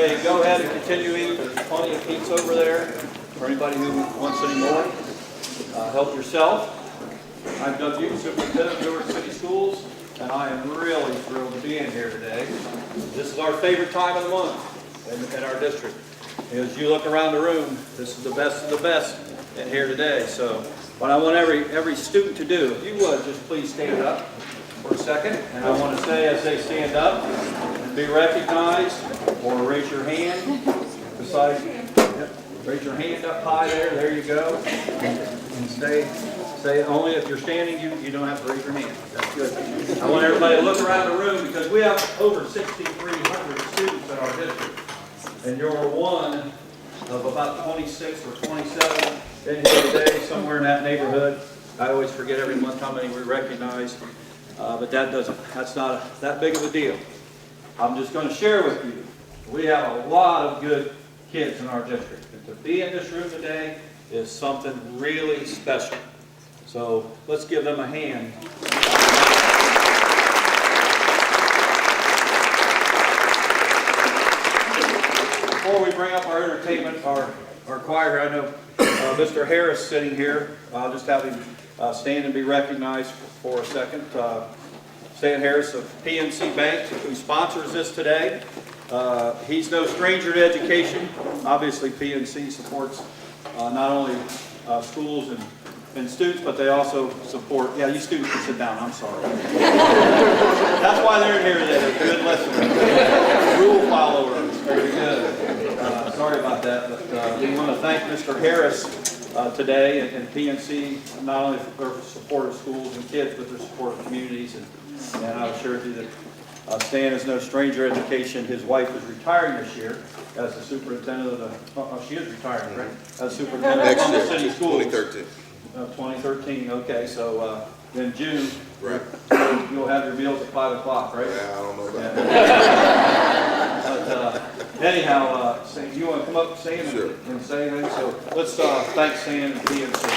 say go ahead and continue eating. There's plenty of pizza over there for anybody who wants any more. Help yourself. I'm Doug Hughes, Superintendent of Newark City Schools, and I am really thrilled to be in here today. This is our favorite time of the month in our district. As you look around the room, this is the best of the best in here today. So what I want every student to do, if you would, just please stand up for a second. And I want to say as they stand up, and be recognized, or raise your hand beside you. Yep. Raise your hand up high there you go. And say only if you're standing, you don't have to raise your hand. That's good. I want everybody to look around the room because we have over 6,300 students in our district. And you're one of about 26 or 27 in here today, somewhere in that neighborhood. I always forget every month how many we recognize, but that's not that big of a deal. I'm just going to share with you, we have a lot of good kids in our district. And to be in this room today is something really special. So let's give them a hand. Before we bring up our entertainment, our choir, I know Mr. Harris sitting here. I'll just have him stand and be recognized for a second. Stan Harris of PNC Bank, who sponsors this today. He's no stranger to education. Obviously, PNC supports not only schools and students, but they also support, yeah, you students can sit down, I'm sorry. That's why they're in here today, they're good listeners, rule followers, very good. Sorry about that, but we want to thank Mr. Harris today and PNC, not only for their support of schools and kids, but their support of communities. And I assure you that Stan is no stranger to education. His wife is retiring this year as the superintendent of the, she is retiring, right? As superintendent of the city schools. 2013. 2013, okay, so in June, right. You'll have your meals at 5 o'clock, right? Yeah, I don't know about that. But anyhow, Sam, you want to come up, Sam, sure. and say anything? So let's thank Sam and PNC.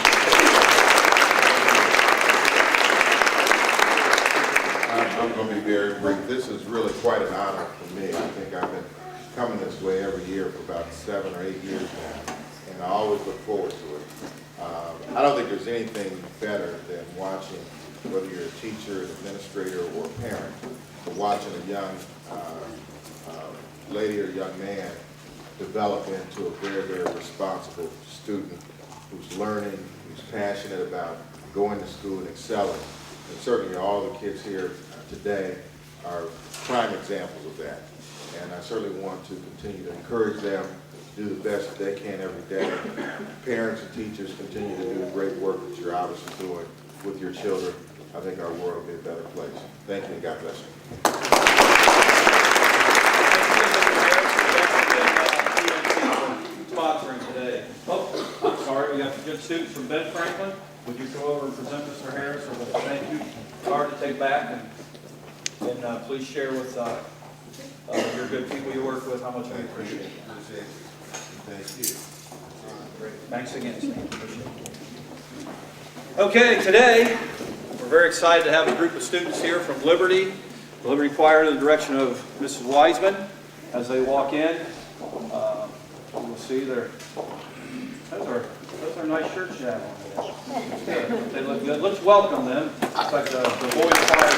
I'm going to be very brief. This is really quite an honor for me. I think I've been coming this way every year for about 7 or 8 years now, and I always look forward to it. I don't think there's anything better than watching, whether you're a teacher, an administrator, or a parent, but watching a young lady or young man develop into a very, very responsible student who's learning, who's passionate about going to school and excelling. And certainly all the kids here today are prime examples of that. And I certainly want to continue to encourage them to do the best that they can every day. Parents and teachers continue to do the great work that you're obviously doing with your children. I think our world will be a better place. Thank you and God bless you. Sponsoring today. Oh, I'm sorry, we got some good students from Ben Franklin. Would you go over and present Mr. Harris with a thank you card to take back and please share with your good people you work with how much we appreciate it. Thank you. Great. Thanks again, Steve. Appreciate it. Okay, today we're very excited to have a group of students here from Liberty Choir in the direction of Mrs. Wiseman. As they walk in, you'll see those are nice shirts you have on there. They look good. Let's welcome them. It's like the boys' choir.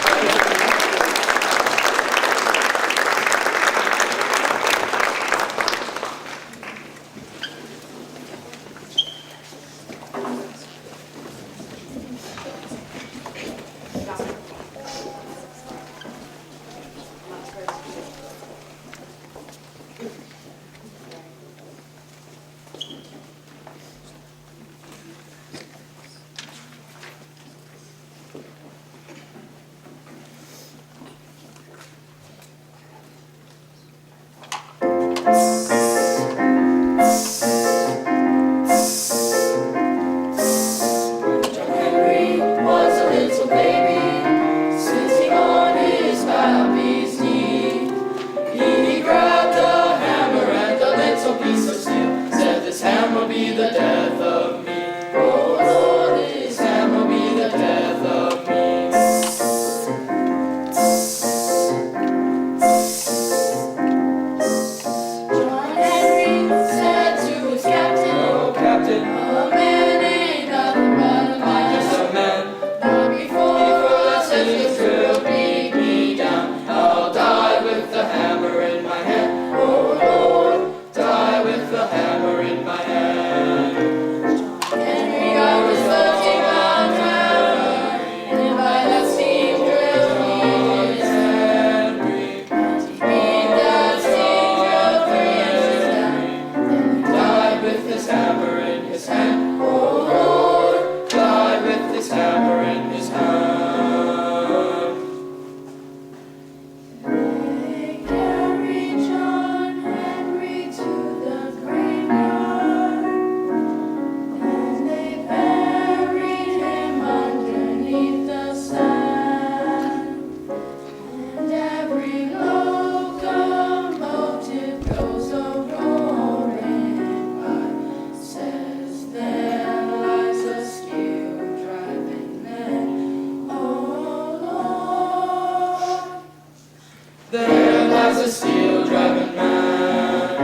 a steel driving man.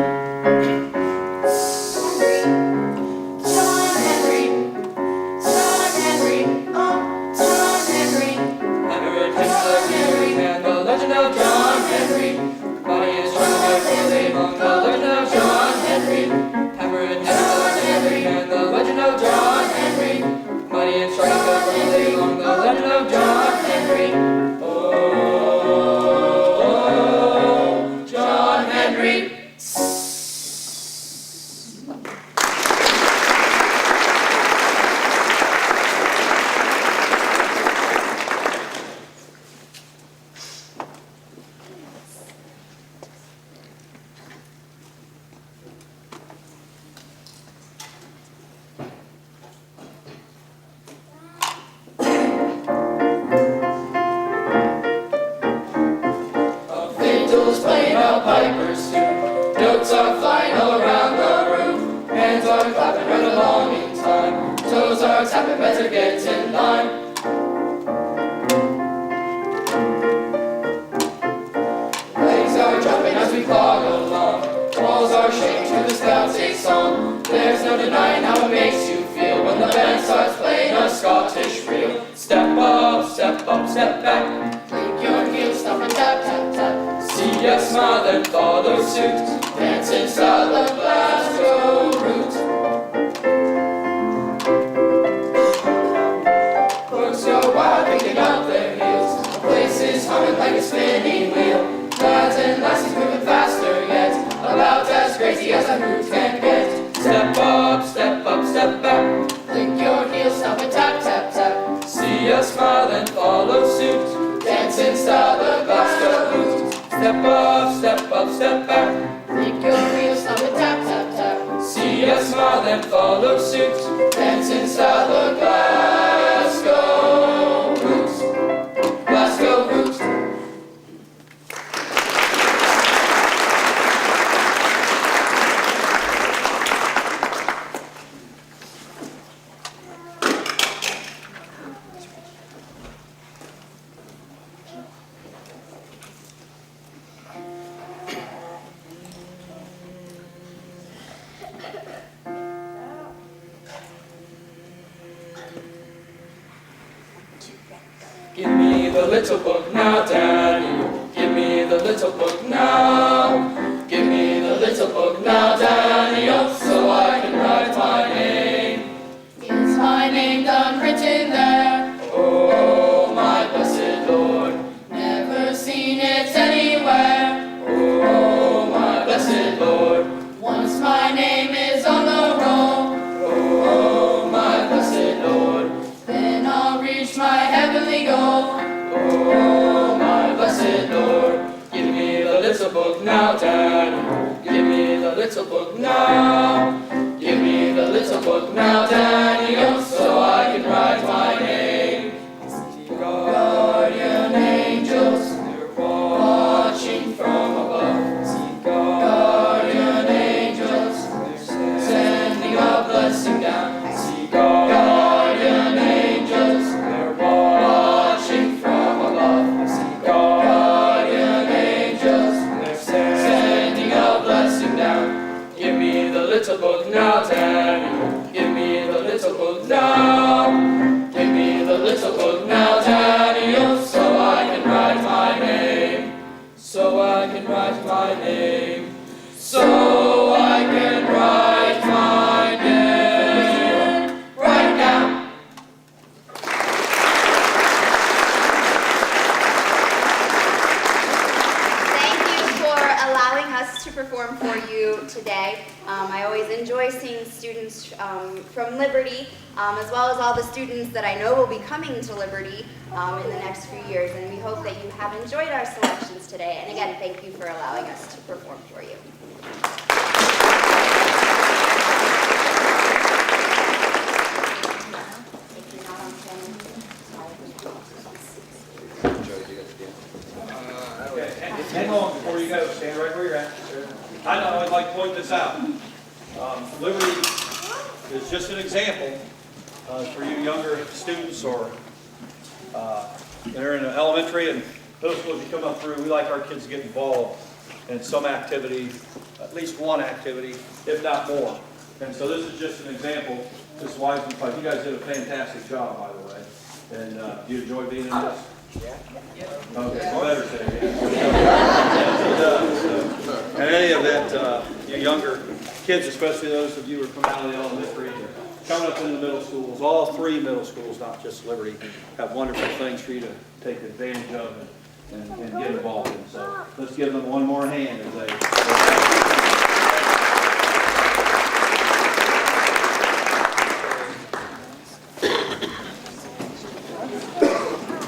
John Henry, John Henry, oh, John Henry. Henry, John Henry, and the legend of John Henry. Body is strong and fully among the legend of John Henry. Henry, John Henry, and the legend of John Henry. Mighty and strong and fully among the legend of John Henry. Oh, John Henry. Fiddles playing a piper's tune. Notes are flying all around the room. Hands are clapping right along in time. Toes are tapping, better get in line. Legs are jumping as we clog along. Walls are shaking to the Celtic song. There's no denying how it makes you feel when the band starts playing a Scottish reel. Step up, step up, step back. Click your heels, stop and tap, tap, tap. See us smile, then follow suit. Dance in style of Glasgow roots. Folks go wild, picking up their heels. The place is humming like a spinning wheel. Lads and lassies moving faster yet, about as crazy as a hoot can get. Step up, step up, step back. Click your heels, stop and tap, tap, tap. See us smile, then follow suit. Dance in style of Glasgow roots. Step up, step up, step back. Click your heels, stop and tap, tap, tap. See us smile, then follow suit. Dance in style of Glasgow roots. Glasgow roots. Give me the little book now, Daddy. Give me the little book now. Give me the little book now, Daddy, oh, so I can write my name. Is my name done written there? Oh, my blessed Lord. Never seen it anywhere. Oh, my blessed Lord. Once my name is on the roll. Oh, my blessed Lord. Then I'll reach my heavenly goal. Oh, my blessed Lord. Give me the little book now, Daddy. Give me the little book now. Give me the little book now, Daddy, oh, so I can write my name. Guardian angels, they're watching from above. Guardian angels, they're sending a blessing down. Guardian angels, they're watching from above. Guardian angels, they're sending a blessing down. Give me the little book now, Daddy. Give me the little book now. Give me the little book now, Daddy, oh, so I can write my name. So I can write my name. So I can write my name. Right now. Thank you for allowing us to perform for you today. I always enjoy seeing students from Liberty, as well as all the students that I know will be coming to Liberty in the next few years, and we hope that you have enjoyed our selections today. And again, thank you for allowing us to perform for you. If you're not on camera, Okay, hang on before you go. Stand right where you're at. I know, I'd like to point this out. Liberty is just an example for you younger students or that are in elementary and middle school. As you come up through, we like our kids to get involved in some activity, at least one activity, if not more. And so this is just an example. This is Wiseman Club. You guys did a fantastic job, by the way. And do you enjoy being in this? Yeah. Okay, so better say yeah. In any event, you younger kids, especially those of you who are coming out of the elementary, coming up in the middle schools, all 3 middle schools, not just Liberty, have wonderful things for you to take advantage of and get involved in. So let's give them one more hand as they.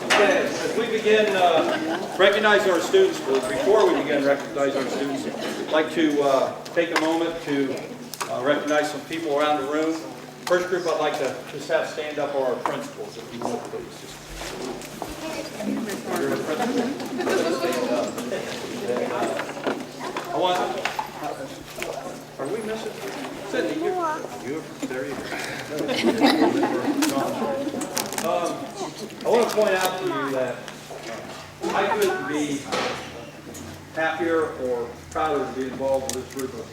Okay, as we begin recognizing our students, before we begin recognizing our students, I'd like to take a moment to recognize some people around the room. First group I'd like to just have stand up are our principals, if you would, please. You're a principal. Stand up. I want. Are we missing? Sydney, you're there. You go. I want to point out to you that I couldn't be happier or prouder to be involved with this group of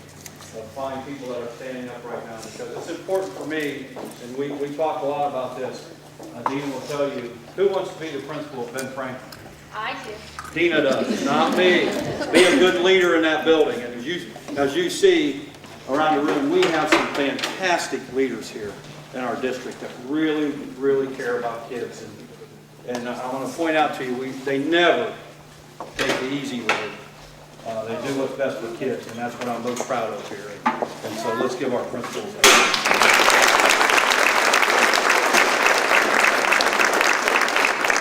fine people that are standing up right now, because it's important for me, and we talk a lot about this. Dina will tell you, who wants to be the principal of Ben Franklin? I do. Dina does, not me. Be a good leader in that building. And as you see around the room, we have some fantastic leaders here in our district that really, really care about kids. And I want to point out to you, they never take the easy road. They do what's best for kids, and that's what I'm most proud of here. And so let's give our principals a hand.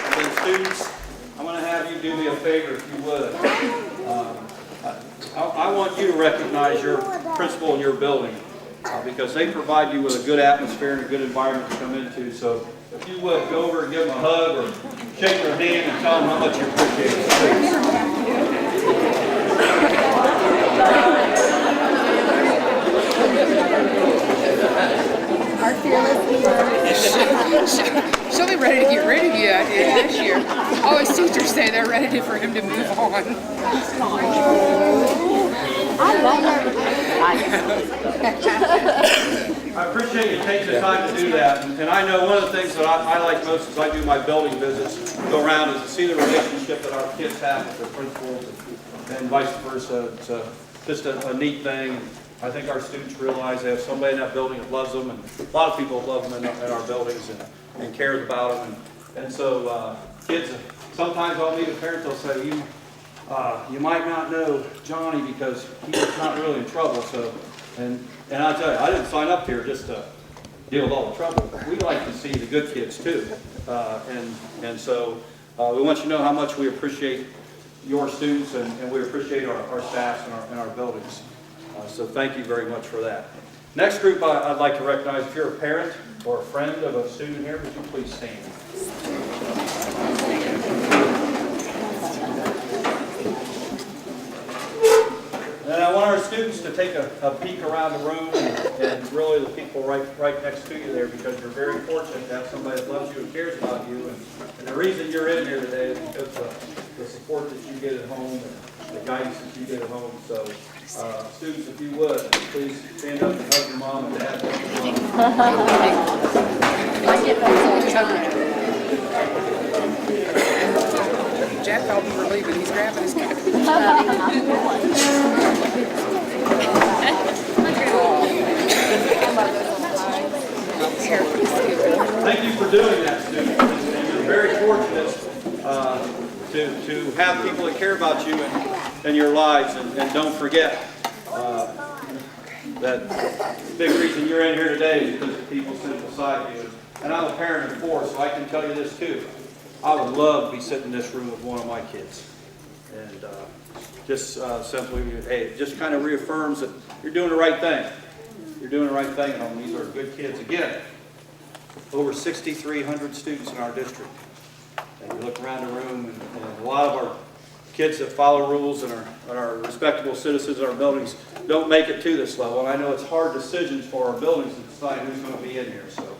And then students, I'm going to have you do me a favor if you would. I want you to recognize your principal in your building because they provide you with a good atmosphere and a good environment to come into. So if you would, go over and give them a hug or shake their hand and tell them how much you appreciate it. Our fearless leader. She'll be ready to get rid of you out here this year. All his teachers say they're ready for him to move on. I appreciate you taking the time to do that. And I know one of the things that I like most as I do my building visits, go around, is to see the relationship that our kids have with their principals and vice versa. It's just a neat thing. I think our students realize they have somebody in that building that loves them, and a lot of people love them in our buildings and cares about them. And so kids, sometimes I'll meet a parent, they'll say, you might not know Johnny because he's not really in trouble. So, and I tell you, I didn't sign up here just to deal with all the trouble. We like to see the good kids too. And so we want you to know how much we appreciate your students and we appreciate our staffs and our buildings. So thank you very much for that. Next group I'd like to recognize, if you're a parent or a friend of a student here, would you please stand? And I want our students to take a peek around the room and really the people right next to you there, because you're very fortunate to have somebody that loves you and cares about you. And the reason you're in here today is because of the support that you get at home and the guidance that you get at home. So students, if you would, please stand up and hug your mom and dad. I get those all the time. Jeff felt we were leaving. He's grabbing his cat. Thank you for doing that, students. And you're very fortunate to have people that care about you and your lives. And don't forget that the big reason you're in here today is because the people sitting beside you. And I'm a parent of 4, so I can tell you this too. I would love to be sitting in this room with one of my kids. And just simply, hey, it just kind of reaffirms that you're doing the right thing. You're doing the right thing at home. These are good kids. Again, over 6,300 students in our district. And you look around the room, and a lot of our kids that follow rules and are respectable citizens in our buildings don't make it to this level. And I know it's hard decisions for our buildings to decide who's going to be in here. So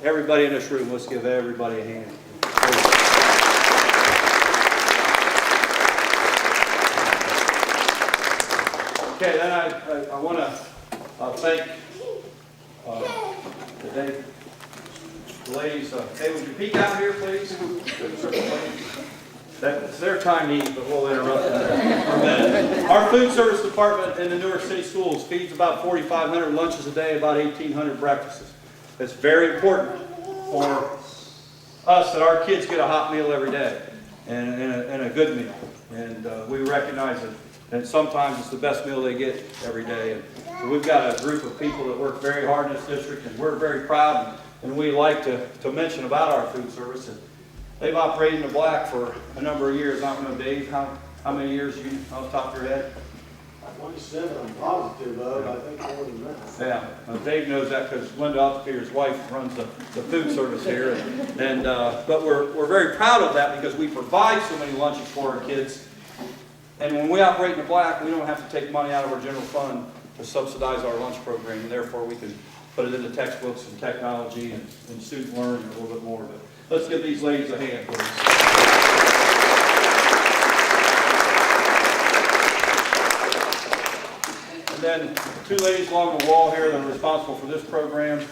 everybody in this room, let's give everybody a hand. Okay, then I want to thank the ladies. Hey, would you peek out here, please? It's their time to eat, but we'll interrupt them for a minute. Our food service department in the Newark City Schools feeds about 4,500 lunches a day, about 1,800 breakfasts. It's very important for us that our kids get a hot meal every day and a good meal. And we recognize it. And sometimes it's the best meal they get every day. And so we've got a group of people that work very hard in this district, and we're very proud. And we like to mention about our food service. And they've operated in the black for a number of years. I don't know, Dave, how many years you off the top of your head? 27, I'm positive of, I think more than that. Yeah, Dave knows that because Linda Altspear's wife runs the food service here. But we're very proud of that because we provide so many lunches for our kids. And when we operate in the black, we don't have to take money out of our general fund to subsidize our lunch program. And therefore, we can put it into textbooks and technology and student learning a little bit more. But let's give these ladies a hand, please. And then two ladies along the wall here that are responsible for this program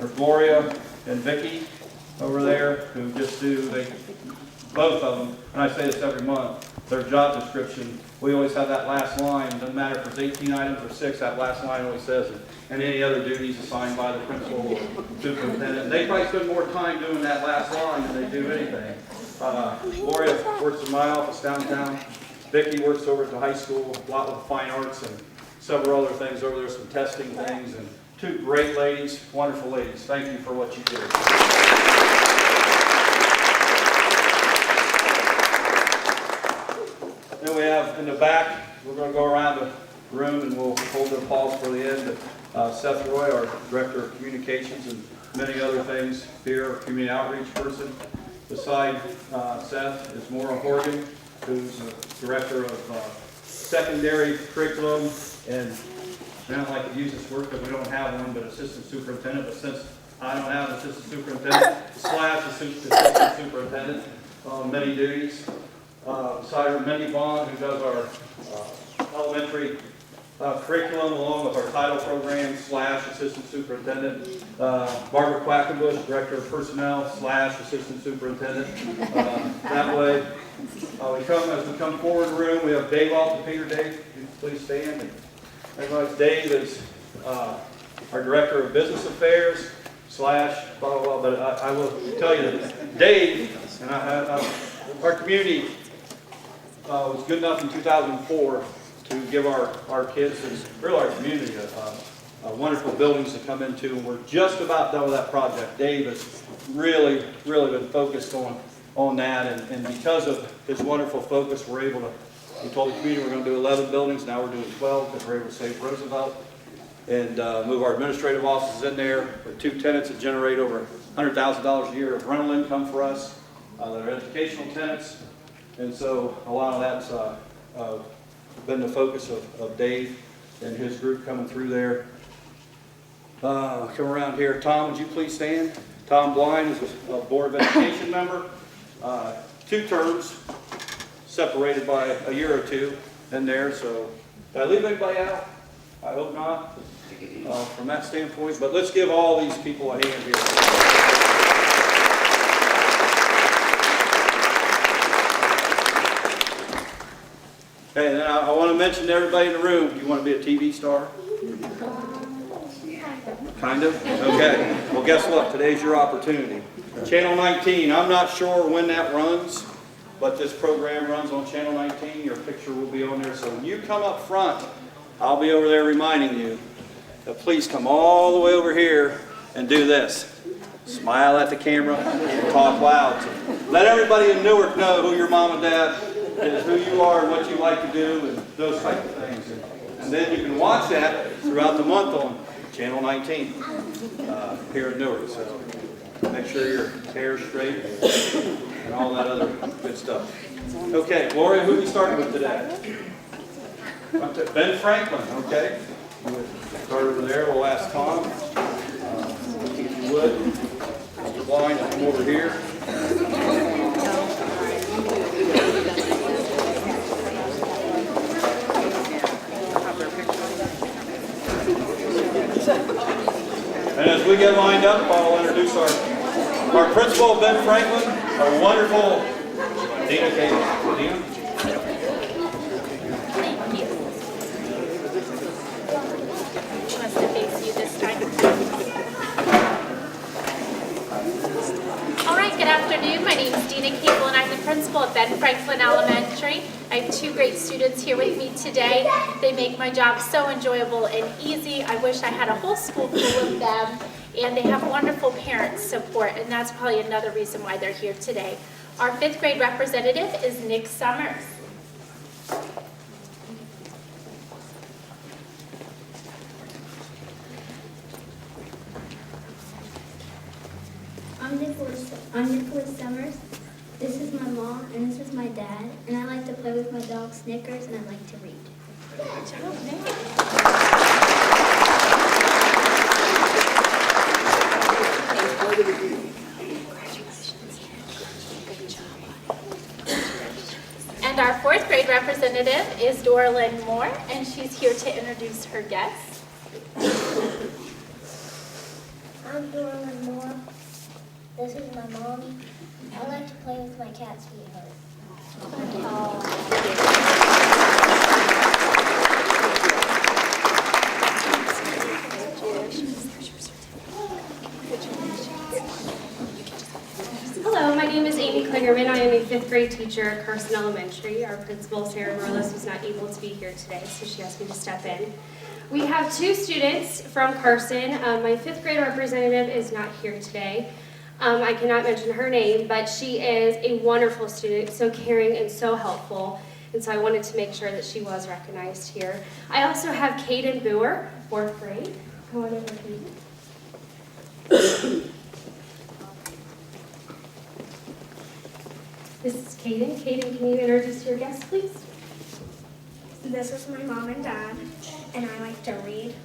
are Gloria and Vicki over there, who just both of them, and I say this every month, their job description, we always have that last line. It doesn't matter if it's 18 items or 6, that last line always says it. And any other duties assigned by the principal or superintendent. They probably spend more time doing that last line than they do anything. Gloria works in my office downtown. Vicki works over at the high school, a lot with fine arts and several other things over there, some testing things. And two great ladies, wonderful ladies. Thank you for what you do. Then we have in the back, we're going to go around the room and we'll hold the applause for the end. Seth Roy, our Director of Communications and many other things here, our community outreach person. Beside Seth is Maura Horgan, who's the Director of Secondary Curriculum, and I don't like to use this word because we don't have one, but Assistant Superintendent. But since I don't have an Assistant Superintendent / Assistant Superintendent on many duties. Beside her, Mindy Vaughn, who does our elementary curriculum along with our title program / Assistant Superintendent. Barbara Quackenbush, Director of Personnel / Assistant Superintendent. That way, as we come forward in the room, we have Dave Altspear. Dave, please stand. And everybody's Dave is our Director of Business Affairs / blah, blah, blah. But I will tell you that Dave and our community was good enough in 2004 to give our kids and really our community wonderful buildings to come into, and we're just about done with that project. Dave has really been focused on that, and because of his wonderful focus, we're able to, we told the community we're going to do 11 buildings, now we're doing 12 because we're able to save Roosevelt and move our administrative offices in there with 2 tenants that generate over $100,000 a year of rental income for us. They're educational tenants. And so a lot of that's been the focus of Dave and his group coming through there. Come around here. Tom, would you please stand? Tom Blind is a Board of Education member. 2 terms, separated by a year or 2 in there. So did I leave anybody out? I hope not, from that standpoint. But let's give all these people a hand here. Okay, and then I want to mention to everybody in the room, do you want to be a TV star? Kind of? Okay. Well, guess what? Today's your opportunity. Channel 19, I'm not sure when that runs, but this program runs on Channel 19. Your picture will be on there. So when you come up front, I'll be over there reminding you that please come all the way over here and do this. Smile at the camera and talk loud. So let everybody in Newark know who your mom and dad is, who you are, and what you like to do, and those type of things. And then you can watch that throughout the month on Channel 19 here in Newark. So make sure your hair's straight and all that other good stuff. Okay, Gloria, who are we starting with today? Ben Franklin, okay. We'll start over there. We'll ask Tom, if you would. Mr. Blind, come over here. as we get lined up, I'll introduce our principal, Ben Franklin, our wonderful Dina Cable. Dina? Wants to face you this time. All right, good afternoon. My name is Dina Cable, and I'm the principal at Ben Franklin Elementary. I have two great students here with me today. They make my job so enjoyable and easy. I wish I had a whole school full of them, and they have wonderful parent support, and that's probably another reason why they're here today. Our 5th grade representative is Nick Summers. I'm Nicholas Summers. This is my mom, and this is my dad. And I like to play with my dog Snickers, and I like to read. Good job, Nick. And our 4th grade representative is Dorlyn Moore, and she's here to introduce her guests. I'm Dorlyn Moore. This is my mom. I like to play with my cat, Sweetheart. Hello, my name is Amy Klingerman. I am a 5th grade teacher at Carson Elementary. Our principal, Sarah Morales, was not able to be here today, so she asked me to step in. We have 2 students from Carson. My 5th grade representative is not here today. I cannot mention her name, but she is a wonderful student, so caring and so helpful, and so I wanted to make sure that she was recognized here. I also have Kaden Boer, 4th grade. Come on over, Kaden. This is Kaden. Kaden, can you introduce your guest, please? This is my mom and dad, and I like to read.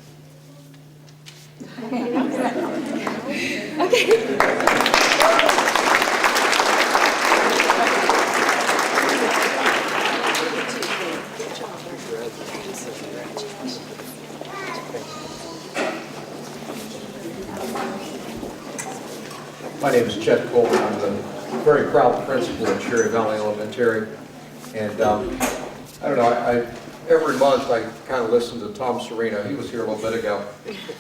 My name is Chet Coleman. I'm the very proud principal at Cherry Valley Elementary. And I don't know, every month I kind of listen to Tom Serino. He was here a little bit ago,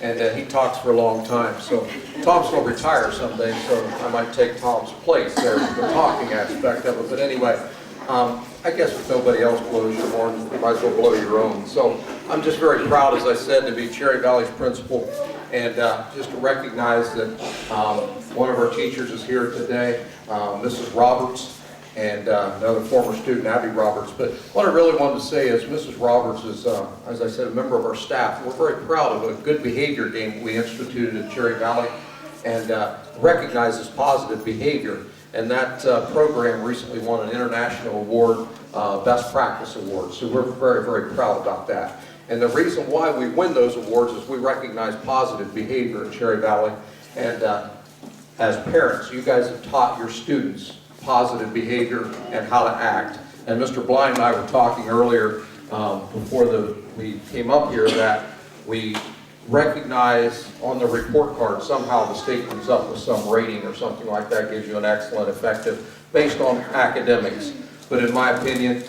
and he talks for a long time. So Tom's going to retire someday, so I might take Tom's place there, the talking aspect of it. But anyway, I guess if nobody else blows your horn, you might as well blow your own. So I'm just very proud, as I said, to be Cherry Valley's principal, and just to recognize that one of our teachers is here today, Mrs. Roberts, and another former student, Abby Roberts. But what I really wanted to say is Mrs. Roberts is, as I said, a member of our staff. We're very proud of a good behavior game we instituted at Cherry Valley, and recognizes positive behavior. And that program recently won an international award, Best Practice Award. So we're very, very proud about that. And the reason why we win those awards is we recognize positive behavior at Cherry Valley. And as parents, you guys have taught your students positive behavior and how to act. And Mr. Blind and I were talking earlier before we came up here that we recognize on the report card somehow the state comes up with some rating or something like that, gives you an excellent, effective, based on academics. But in my opinion,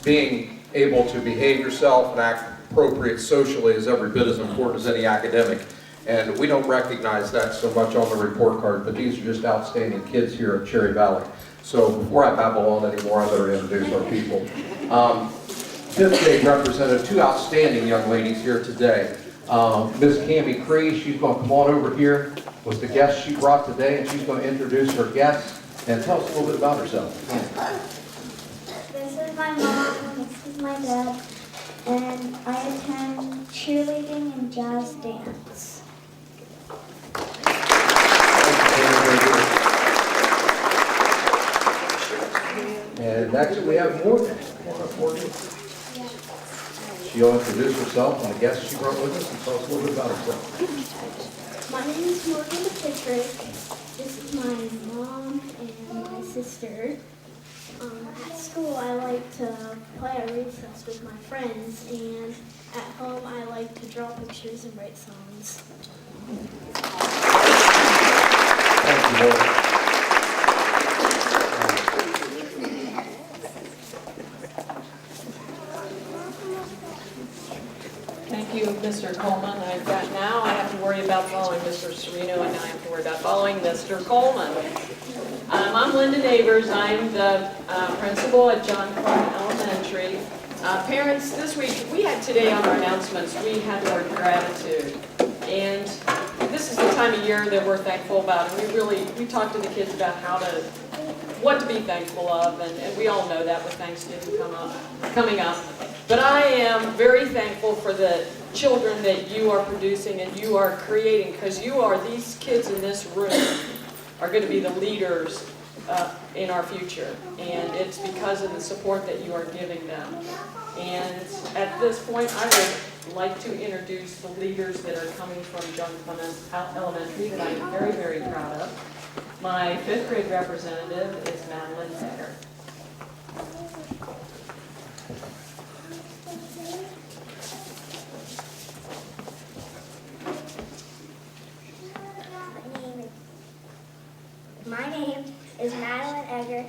being able to behave yourself and act appropriate socially is every bit as important as any academic. And we don't recognize that so much on the report card, but these are just outstanding kids here at Cherry Valley. So before I babble on anymore, I better introduce our people. 5th grade represented 2 outstanding young ladies here today. Ms. Cammie Cree, she's going to come on over here with the guests she brought today, and she's going to introduce her guests and tell us a little bit about herself. This is my mom, this is my dad, and I attend cheerleading and jazz dance. And next we have Morgan. She'll introduce herself and the guests she brought with us and tell us a little bit about herself. My name is Morgan Patrick. This is my mom and my sister. At school, I like to play at recess with my friends, and at home, I like to draw pictures and write songs. Thank you, Lord. Thank you, Mr. Coleman. Now I have to worry about following Mr. Serino, and now I have to worry about following Mr. Coleman. I'm Linda Neighbors. I'm the principal at John Clark Elementary. Parents, this week, we had today on our announcements, we had the word gratitude. And this is the time of year that we're thankful about. And we talked to the kids about what to be thankful of, and we all know that with Thanksgiving coming up. But I am very thankful for the children that you are producing and you are creating, because these kids in this room are going to be the leaders in our future. And it's because of the support that you are giving them. And at this point, I would like to introduce the leaders that are coming from John Clement Elementary that I am very, very proud of. My 5th grade representative is Madeline Becker. My name is Madeline Egger,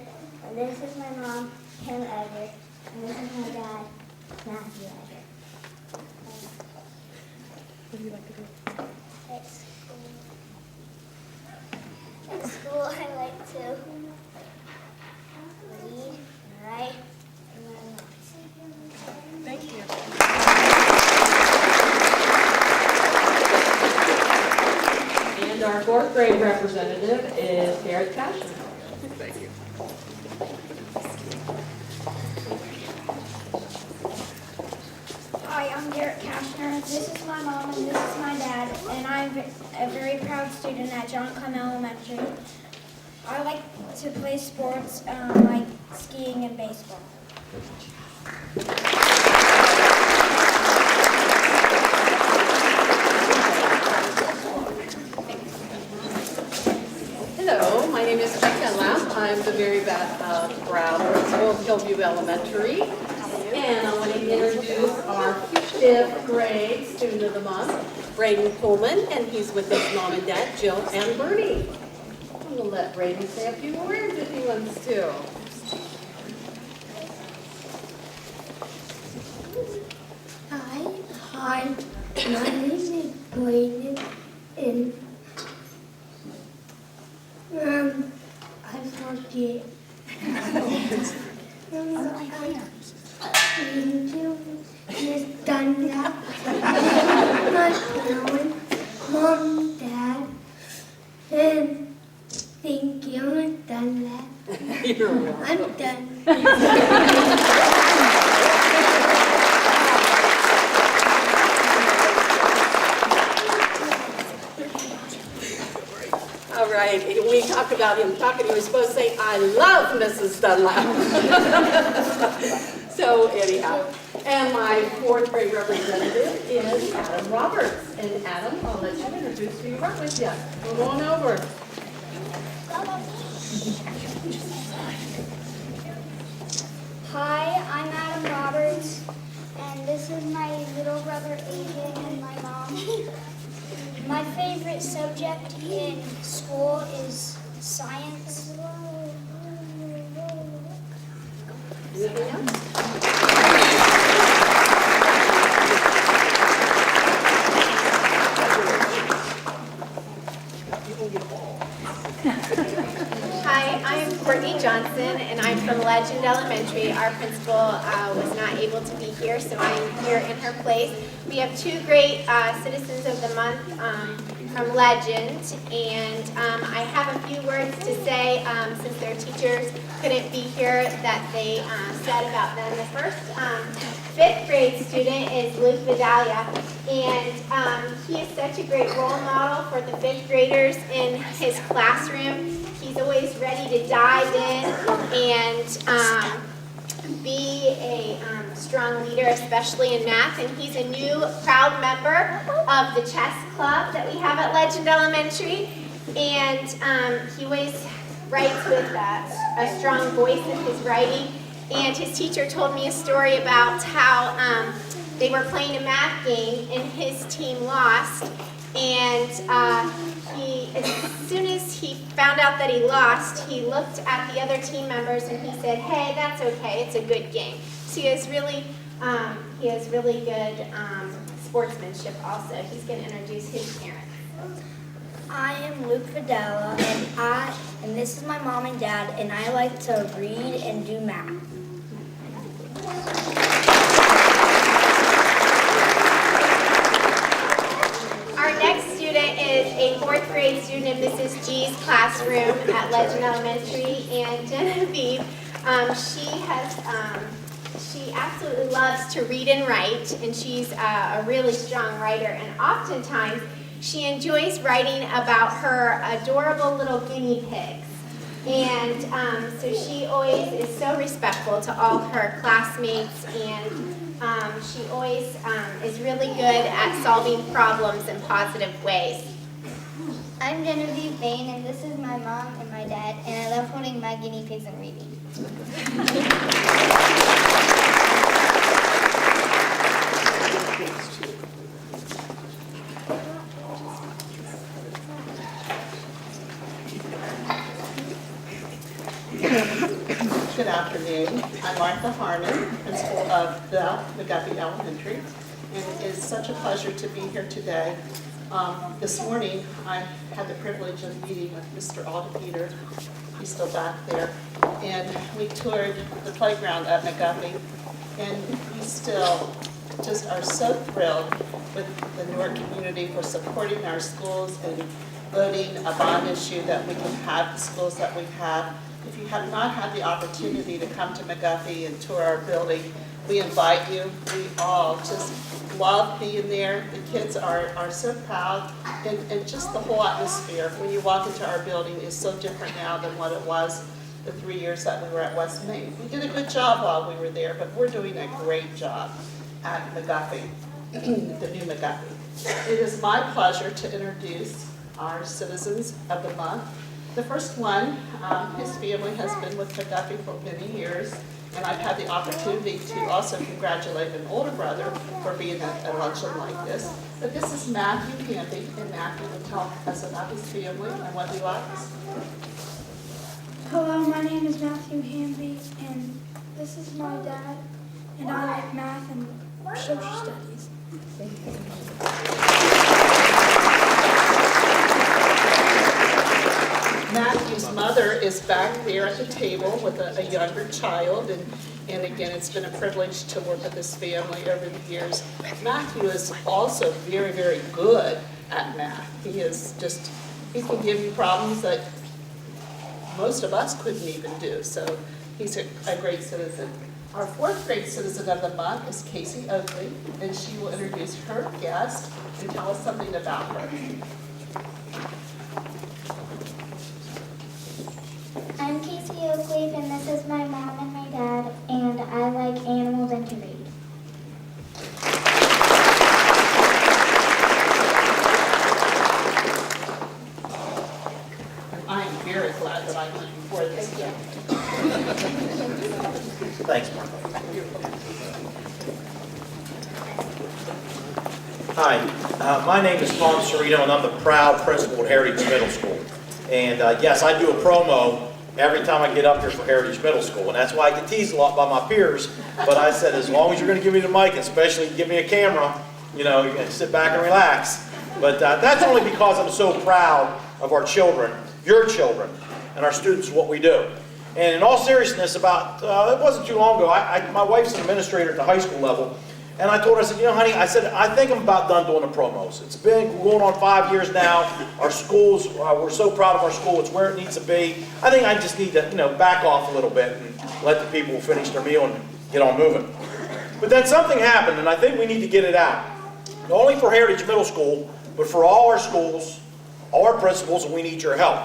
and this is my mom, Kim Egger, and this is my dad, Matthew Egger. What do you like to do? At school, I like to read, write, and learn lots. Thank you. And our 4th grade representative is Garrett Cashman. Thank you. Hi, I'm Garrett Kashner. This is my mom and this is my dad, and I'm a very proud student at John Clement Elementary. I like to play sports like skiing and baseball. Hello, my name is Becca Lamp. I'm the very proud principal of Hillview Elementary. And I want to introduce our 5th grade student of the month, Braden Pullman, and he's with his mom and dad, Jill and Bernie. I'm going to let Braden say a few words if he wants to. Hi, my name is Braden, and I forget. Just done that. Mom, Dad, and thank you. I'm done that. You're welcome. I'm done. All right, we talked about him talking. He was supposed to say, I love Mrs. Dunlap. So anyhow, and my 4th grade representative is Adam Roberts. And Adam, I'll let you introduce who you work with. Yeah, come on over. Hi, I'm Adam Roberts, and this is my little brother AJ and my mom. My favorite subject in school is science. Anything else? Hi, I'm Courtney Johnson, and I'm from Legend Elementary. Our principal was not able to be here, so I'm here in her place. We have 2 great Citizens of the Month from Legend, and I have a few words to say since their teachers couldn't be here that they said about them. The first 5th grade student is Luke Vidalia, and he is such a great role model for the 5th graders in his classroom. He's always ready to dive in and be a strong leader, especially in math. And he's a new proud member of the chess club that we have at Legend Elementary. And he weighs writes with a strong voice in his writing. And his teacher told me a story about how they were playing a math game and his team lost. And as soon as he found out that he lost, he looked at the other team members and he said, "Hey, that's okay. It's a good game." So he has really good sportsmanship also. He's going to introduce his parents. I am Luke Vidala, and this is my mom and dad, and I like to read and do math. Our next student is a 4th grade student in Mrs. G's classroom at Legend Elementary, and Genevieve, she absolutely loves to read and write, and she's a really strong writer, and oftentimes she enjoys writing about her adorable little guinea pigs. And so she always is so respectful to all her classmates, and she always is really good at solving problems in positive ways. I'm Genevieve Bain, and this is my mom and my dad, and I love holding my guinea pigs and reading. Good afternoon. I'm Martha Harmon, principal of the McGuffey Elementary, and it is such a pleasure to be here today. This morning, I had the privilege of meeting with Mr. Alderpeter. He's still back there, and we toured the playground at McGuffey, and we still just are so thrilled with the Newark community for supporting our schools and voting a bond issue that we can have the schools that we have. If you have not had the opportunity to come to McGuffey and tour our building, we invite you. We all just love being there. The kids are so proud, and just the whole atmosphere when you walk into our building is so different now than what it was the 3 years that we were at West Main. We did a good job while we were there, but we're doing a great job at McGuffey, the new McGuffey. It is my pleasure to introduce our Citizens of the Month. The first one, his family has been with McGuffey for many years, and I've had the opportunity to also congratulate an older brother for being at a luncheon like this. But this is Matthew Hamby, and Matthew will tell us about his family and what he likes. Hello, my name is Matthew Hamby, and this is my dad, and I like math and social studies. Matthew's mother is back there at the table with a younger child, and again, it's been a privilege to work with this family over the years. Matthew is also very, very good at math. He can give you problems that most of us couldn't even do, so he's a great citizen. Our 4th grade Citizen of the Month is Casey Oakley, and she will introduce her guest and tell us something about her. I'm Casey Oakley, and this is my mom and my dad, and I like animals and to read. I am very glad that I went before this. Thanks, Martha. Hi, my name is Tom Serino, and I'm the proud principal at Heritage Middle School. And yes, I do a promo every time I get up here for Heritage Middle School, and that's why I get teased a lot by my peers. But I said, as long as you're going to give me the mic, and especially give me a camera, you know, you're going to sit back and relax. But that's only because I'm so proud of our children, your children, and our students, what we do. And in all seriousness, about, it wasn't too long ago, my wife's an administrator at the high school level, and I told her, I said, you know, honey, I said, I think I'm about done doing the promos. It's been going on 5 years now. Our schools, we're so proud of our school. It's where it needs to be. I think I just need to, you know, back off a little bit and let the people finish their meal and get on moving. But then something happened, and I think we need to get it out. Not only for Heritage Middle School, but for all our schools, all our principals, and we need your help.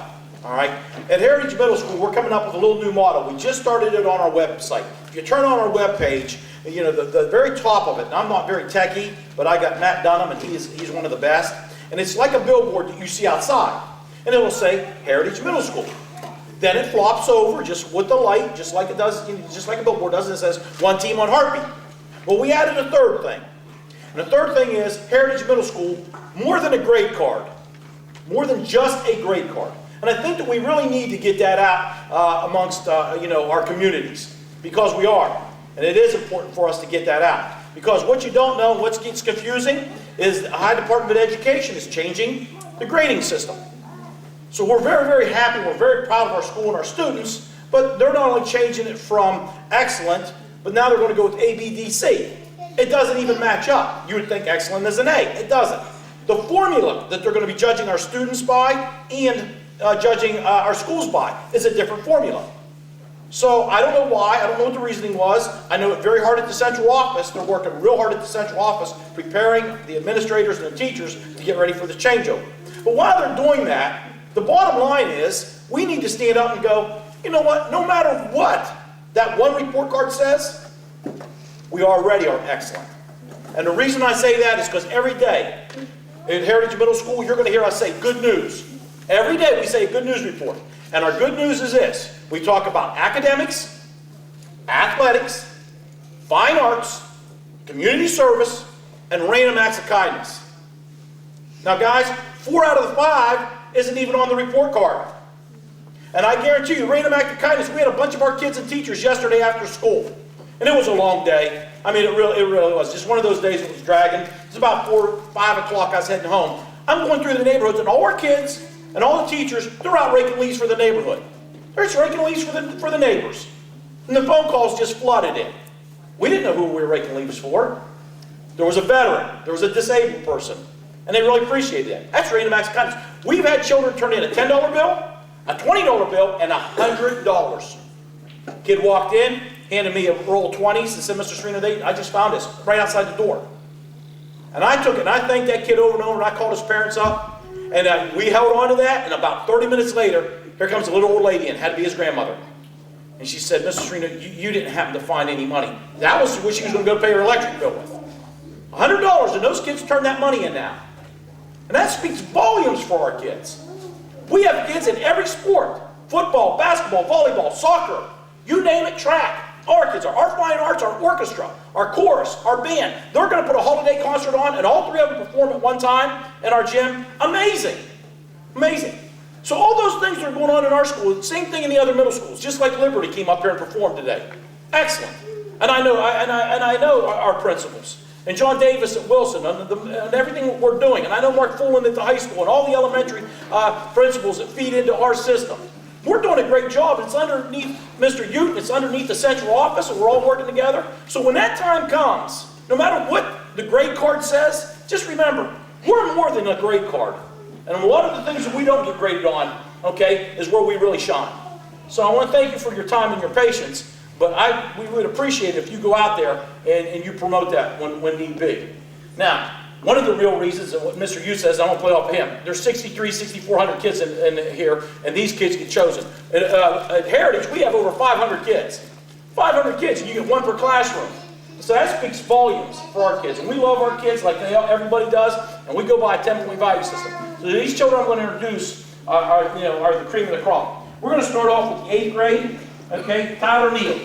All right? At Heritage Middle School, we're coming up with a little new motto. We just started it on our website. If you turn on our webpage, you know, the very top of it, and I'm not very techie, but I got Matt Dunham, and he's one of the best. And it's like a billboard that you see outside. And it will say, Heritage Middle School. Then it flops over just with the light, just like it does, just like a billboard does, and it says one team on heartbeat. Well, we added a third thing. And the third thing is Heritage Middle School, more than a grade card, more than just a grade card. And I think that we really need to get that out amongst our communities, because we are. And it is important for us to get that out. Because what you don't know, what gets confusing, is the High Department of Education is changing the grading system. So we're very, very happy, we're very proud of our school and our students, but they're not only changing it from excellent, but now they're going to go with A, B, D, C. It doesn't even match up. You would think excellent is an A. It doesn't. The formula that they're going to be judging our students by and judging our schools by is a different formula. So I don't know why, I don't know what the reasoning was. I know it very hard at the central office. They're working real hard at the central office, preparing the administrators and the teachers to get ready for the changeover. But while they're doing that, the bottom line is, we need to stand up and go, you know what, no matter what that one report card says, we already are excellent. And the reason I say that is because every day at Heritage Middle School, you're going to hear us say good news. Every day we say a good news report. And our good news is this: we talk about academics, athletics, fine arts, community service, and random acts of kindness. Now guys, 4 out of the 5 isn't even on the report card. And I guarantee you, random act of kindness, we had a bunch of our kids and teachers yesterday after school. And it was a long day. I mean, it really was. Just one of those days it was dragging. It was about 4, 5 o'clock, I was heading home. I'm going through the neighborhoods, and all our kids and all the teachers, they're out raking leaves for the neighborhood. They're just raking leaves for the neighbors. And the phone calls just flooded in. We didn't know who we were raking leaves for. There was a veteran. There was a disabled person. And they really appreciated that. That's random acts of kindness. We've had children turn in a $10 bill, a $20 bill, and $100. Kid walked in, handed me a roll of 20s and said, Mr. Serino, I just found this right outside the door. And I took it and I thanked that kid over and over, and I called his parents up. And we held on to that, and about 30 minutes later, here comes a little old lady, and it had to be his grandmother. And she said, Mr. Serino, you didn't happen to find any money. That was what she was going to go pay her electric bill with. $100, and those kids turn that money in now. And that speaks volumes for our kids. We have kids in every sport: football, basketball, volleyball, soccer, you name it, track. All our kids are. Our fine arts, our orchestra, our chorus, our band. They're going to put a holiday concert on, and all 3 of them perform at one time in our gym. Amazing. Amazing. So all those things that are going on in our school, same thing in the other middle schools, just like Liberty came up here and performed today. Excellent. And I know our principals. And John Davis at Wilson, and everything we're doing. And I know Mark Fullen at the high school, and all the elementary principals that feed into our system. We're doing a great job. It's underneath Mr. Uten. It's underneath the central office, and we're all working together. So when that time comes, no matter what the grade card says, just remember, we're more than a grade card. And a lot of the things that we don't get graded on, okay, is where we really shine. So I want to thank you for your time and your patience. But we would appreciate it if you go out there and you promote that when need be. Now, one of the real reasons, and what Mr. Yu says, I won't play off of him, there's 6,400 kids in here, and these kids get chosen. At Heritage, we have over 500 kids. 500 kids, and you get 1 per classroom. So that speaks volumes for our kids. And we love our kids like everybody does, and we go by a 10-point value system. So these children I'm going to introduce are the cream of the crop. We're going to start off with the 8th grade. Okay, Tyler Neal.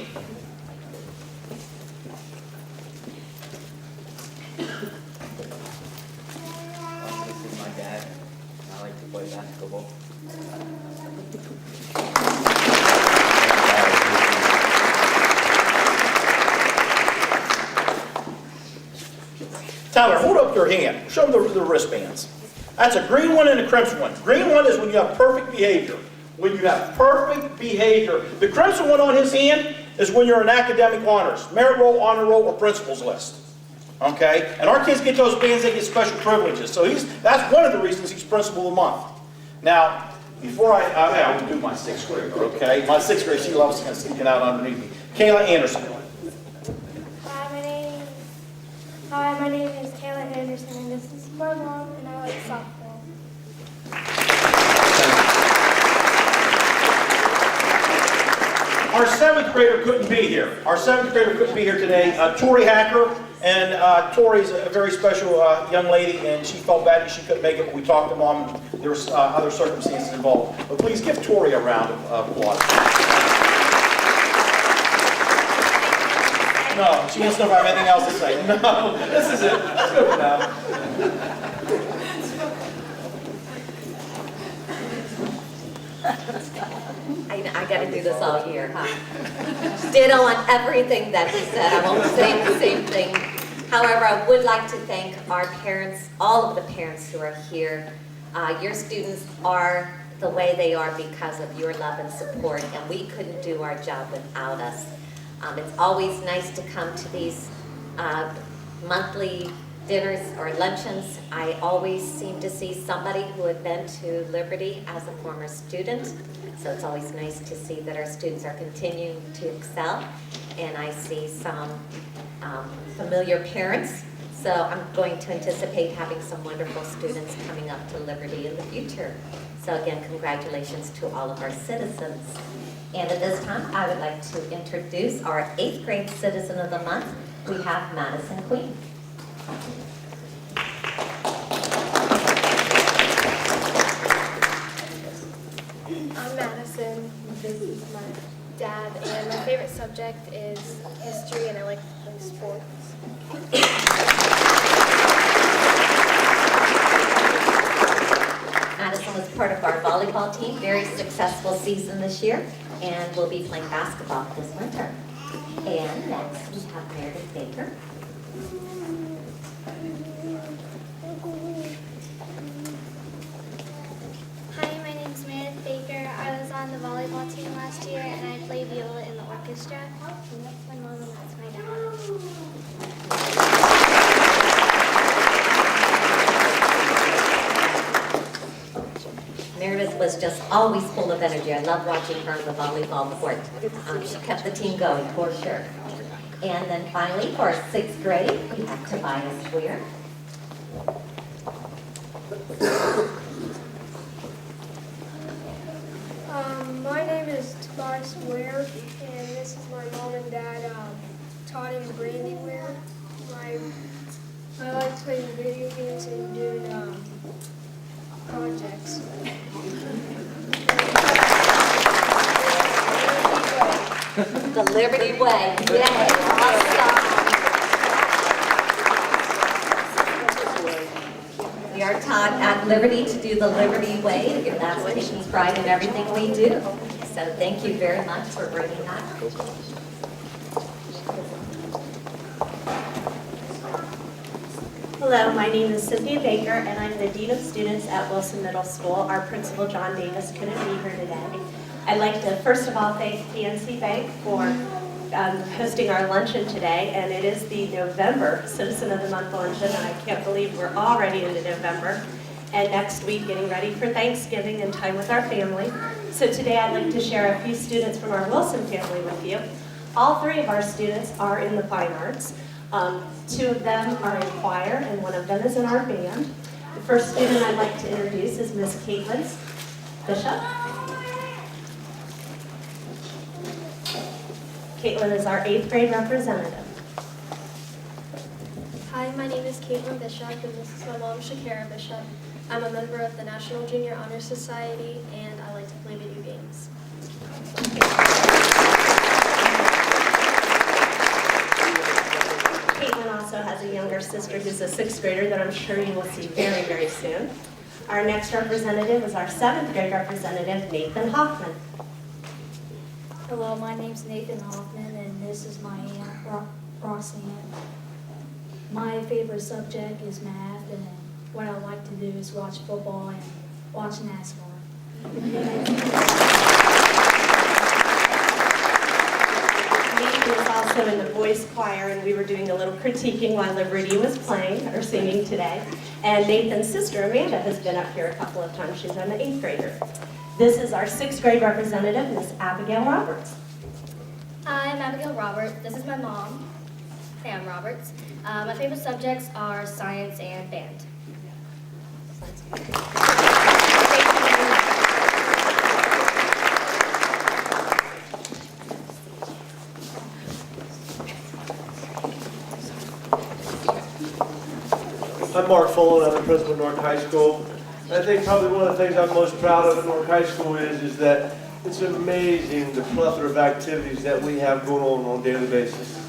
This is my dad. I like to play basketball. Tyler, hold up your hand. Show them the wristbands. That's a green one and a crimson one. Green one is when you have perfect behavior. When you have perfect behavior. The crimson one on his hand is when you're in academic honors, merit roll, honor roll, or principal's list. Okay? And our kids get those bands, they get special privileges. So that's one of the reasons he's principal of the month. Now, before I will do my 6th grader, okay? My 6th grader, she loves kind of sneaking out underneath me. Kayla Anderson. Hi, my name is Kayla Anderson, and this is my mom, and I like softball. Our 7th grader couldn't be here. Our 7th grader couldn't be here today. Tori Hacker And Tori's a very special young lady, and she felt bad that she couldn't make it, but we talked to Mom. There was other circumstances involved. But please give Tori a round of applause. No, she wants to know if I have anything else to say. No, this is it. That's good for now. I got to do this all year, huh? Ditto on everything that he said. I won't say the same thing. However, I would like to thank our parents, all of the parents who are here. Your students are the way they are because of your love and support, and we couldn't do our job without us. It's always nice to come to these monthly dinners or luncheons. I always seem to see somebody who had been to Liberty as a former student. So it's always nice to see that our students are continuing to excel. And I see some familiar parents. So I'm going to anticipate having some wonderful students coming up to Liberty in the future. So again, congratulations to all of our citizens. And at this time, I would like to introduce our 8th grade Citizen of the Month. We have Madison Queen. I'm Madison. This is my dad, and my favorite subject is history, and I like to play sports. Madison was part of our volleyball team, very successful season this year, and will be playing basketball this winter. And next we have Meredith Baker. Hi, my name's Meredith Baker. I was on the volleyball team last year, and I play viola in the orchestra. And that's my mom, and that's my dad. Meredith was just always full of energy. I love watching her on the volleyball court. She kept the team going, for sure. And then finally, for our 6th grade, we have Tobias Weir. My name is Tobias Ware, and this is my mom and dad, Todd and Brandy Ware. I like playing video games and doing projects. The Liberty Way. Yay! Awesome. We are taught at Liberty to do the Liberty Way, and that's taking pride in everything we do. So thank you very much for bringing that. Hello, my name is Cynthia Baker, and I'm the Dean of Students at Wilson Middle School. Our principal, John Davis, couldn't be here today. I'd like to first of all thank PNC Bank for hosting our luncheon today, and it is the November Citizen of the Month luncheon, and I can't believe we're already into November. And next week, getting ready for Thanksgiving and time with our family. So today I'd like to share a few students from our Wilson family with you. All 3 of our students are in the fine arts. 2 of them are in choir, and 1 of them is in our band. The first student I'd like to introduce is Miss Caitlin Bishop. Caitlin is our 8th grade representative. Hi, my name is Caitlin Bishop, and this is my mom, Shakira Bishop. I'm a member of the National Junior Honor Society, and I like to play video games. Caitlin also has a younger sister who's a 6th grader that I'm sure you will see very, very soon. Our next representative is our 7th grade representative, Nathan Hoffman. Hello, my name's Nathan Hoffman, and this is my aunt, Roxanne. My favorite subject is math, and what I like to do is watch football and watch NASCAR. Nathan was also in the voice choir, and we were doing a little critiquing while Liberty was playing or singing today. And Nathan's sister, Amanda, has been up here a couple of times. She's an 8th grader. This is our 6th grade representative, Miss Abigail Roberts. I'm Abigail Roberts. This is my mom, Sam Roberts. My favorite subjects are science and band. I'm Mark Fullen, I'm the principal of North High School. And I think probably one of the things I'm most proud of at North High School is that it's amazing the plethora of activities that we have going on a daily basis.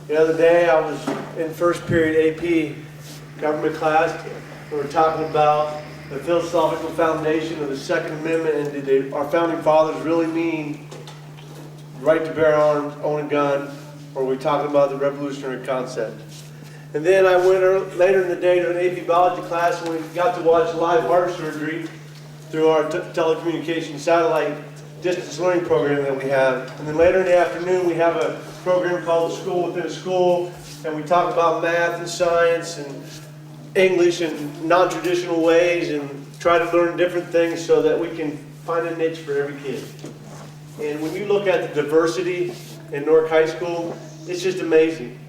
The other day I was in first period AP government class. We were talking about the philosophical foundation of the Second Amendment, and did our founding fathers really mean right to bear arms, own a gun, or were we talking about the revolutionary concept? And then I went later in the day to an AP biology class, and we got to watch live heart surgery through our telecommunications satellite distance learning program that we have. And then later in the afternoon we have a program called School Within a School, and we talk about math and science and English in non-traditional ways and try to learn different things so that we can find a niche for every kid. And when you look at the diversity in Newark High School, it's just amazing.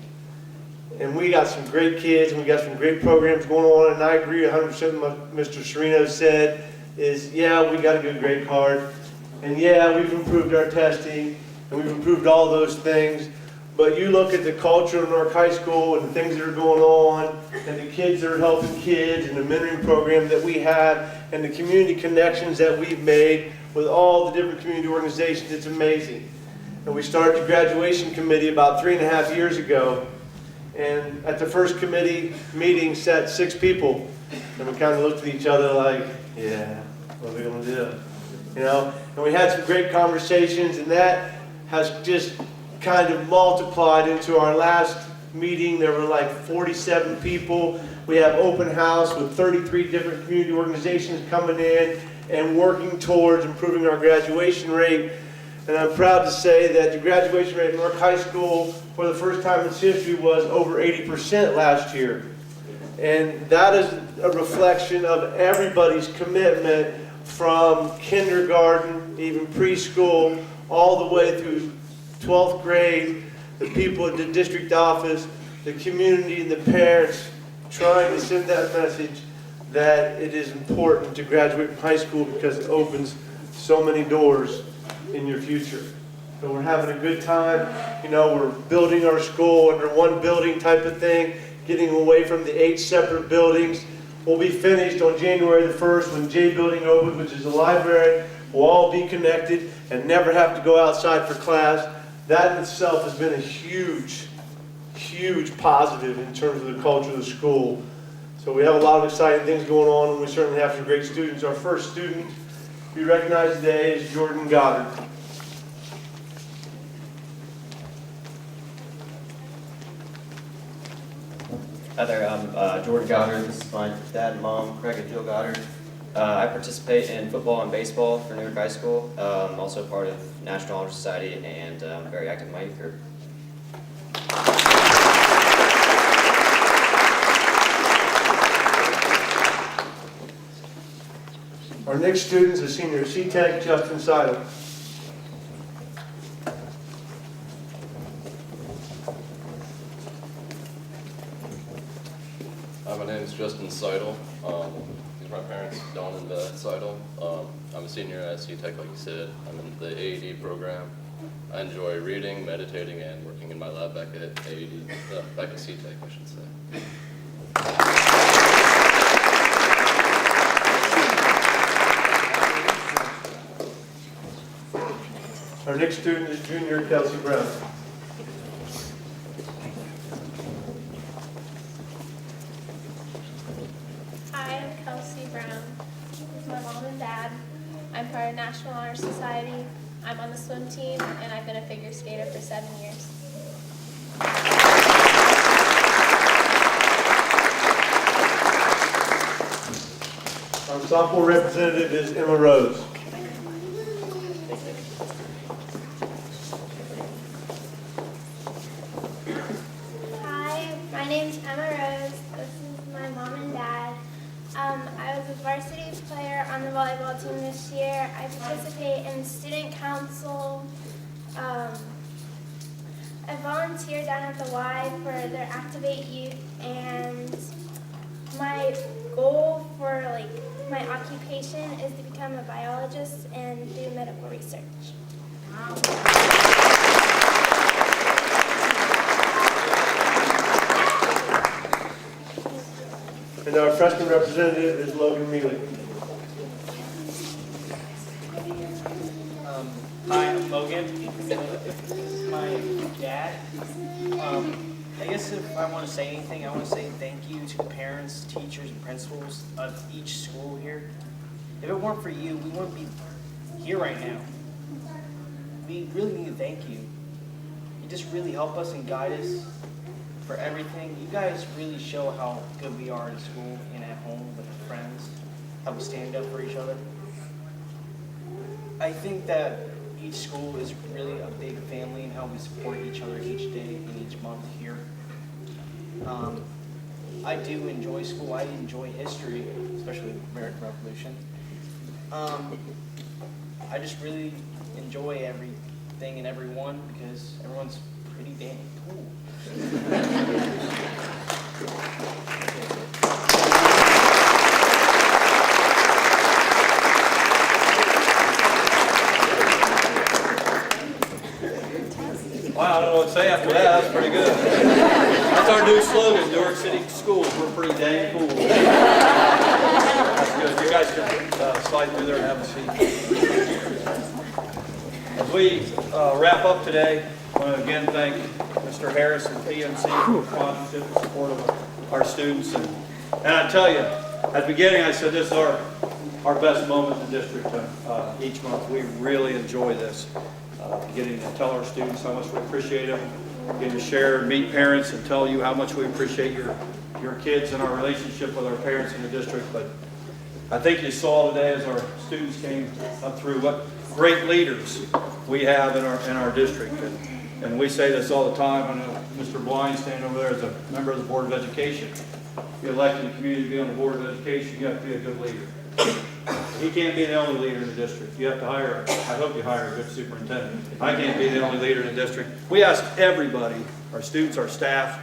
And we got some great kids, and we got some great programs going on, and I agree 100% with what Mr. Serino said, is yeah, we got a good grade card, and yeah, we've improved our testing, and we've improved all those things, but you look at the culture of Newark High School and the things that are going on, and the kids that are helping kids, and the mentoring program that we have, and the community connections that we've made with all the different community organizations, it's amazing. And we started the graduation committee about 3.5 years ago, and at the first committee meeting sat 6 people, and we kind of looked at each other like, yeah, what are we going to do? You know, and we had some great conversations, and that has just kind of multiplied into our last meeting. There were like 47 people. We have open house with 33 different community organizations coming in and working towards improving our graduation rate. And I'm proud to say that the graduation rate at Newark High School for the first time in its history was over 80% last year. And that is a reflection of everybody's commitment from kindergarten, even preschool, all the way through 12th grade, the people at the district office, the community and the parents trying to send that message that it is important to graduate from high school because it opens so many doors in your future. So we're having a good time. You know, we're building our school under one building type of thing, getting away from the 8 separate buildings. We'll be finished on January the 1st when J Building opens, which is a library. We'll all be connected and never have to go outside for class. That in itself has been a huge, huge positive in terms of the culture of the school. So we have a lot of exciting things going on, and we certainly have some great students. Our first student to be recognized today is Jordan Goddard. Hi there, I'm Jordan Goddard. This is my dad and mom, Craig and Jill Goddard. I participate in football and baseball for Newark High School. I'm also part of National Honor Society, and I'm very active in my youth group. Our next student is a senior at C-Tech, Justin Seidel. My name is Justin Seidel. These are my parents, Don and Beth Seidel. I'm a senior at C-Tech, like you said. I'm in the AED program. I enjoy reading, meditating, and working in my lab back at back at C-Tech, I should say. Our next student is junior Kelsey Brown. Hi, I'm Kelsey Brown. This is my mom and dad. I'm part of National Honor Society. I'm on the swim team, and I've been a figure skater for 7 years. Our sophomore representative is Emma Rose. Hi, my name's Emma Rose. This is my mom and dad. I was a varsity player on the volleyball team this year. I participate in student council. I volunteer down at the Y for their Activate Youth, and my goal for my occupation is to become a biologist and do medical research. And our freshman representative is Logan Mealy. Hi, I'm Logan. This is my dad. I guess if I want to say anything, I want to say thank you to the parents, teachers, and principals of each school here. If it weren't for you, we wouldn't be here right now. We really need to thank you. You just really help us and guide us for everything. You guys really show how good we are in school and at home with friends, how we stand up for each other. I think that each school is really a big family and how we support each other each day and each month here. I do enjoy school. I enjoy history, especially the American Revolution. I just really enjoy everything and everyone because everyone's pretty damn cool. Wow, I don't know what to say after that. That's pretty good. That's our new slogan, Newark City Schools. We're pretty dang cool. That's good. You guys can slide through there and have a seat. As we wrap up today, I want to again thank Mr. Harris and PNC for the sponsorship and support of our students. And I tell you, at the beginning I said this is our best moment in the district each month. We really enjoy this. Getting to tell our students how much we appreciate them, getting to share and meet parents and tell you how much we appreciate your kids and our relationship with our parents in the district. But I think you saw today as our students came up through what great leaders we have in our district. And we say this all the time. I know Mr. Blind standing over there as a member of the Board of Education. To be elected in the community to be on the Board of Education, you have to be a good leader. He can't be the only leader in the district. You have to hire, I hope you hire a good superintendent. I can't be the only leader in the district. We ask everybody, our students, our staff,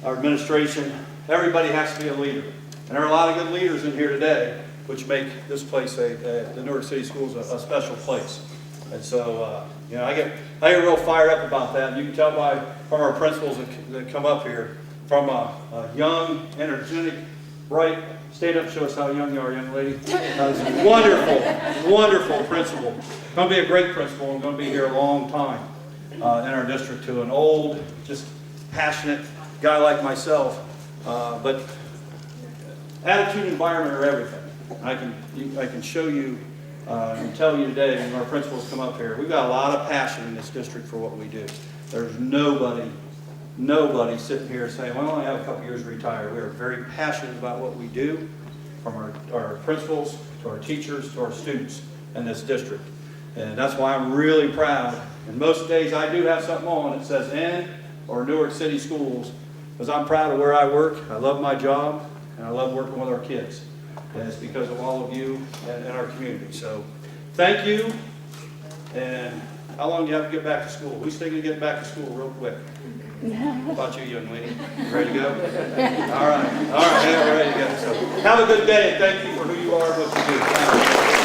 our administration, everybody has to be a leader. And there are a lot of good leaders in here today, which make this place, the Newark City Schools, a special place. And so, you know, I get real fired up about that. And you can tell from our principals that come up here, from a young, energetic, bright, stand up, show us how young you are, young lady. Wonderful, wonderful principal. Going to be a great principal and going to be here a long time in our district too. An old, just passionate guy like myself. But attitude and environment are everything. I can show you and tell you today when our principals come up here, we've got a lot of passion in this district for what we do. There's nobody sitting here saying, well, I only have a couple years to retire. We are very passionate about what we do, from our principals to our teachers to our students in this district. And that's why I'm really proud. And most days I do have something on that says N or Newark City Schools, because I'm proud of where I work. I love my job, and I love working with our kids. And it's because of all of you and our community. So thank you. And how long do you have to get back to school? We still going to get back to school real quick. How about you, young lady? Ready to go? All right. Yeah, we're ready to go. So have a good day, and thank you for who you are and what you do.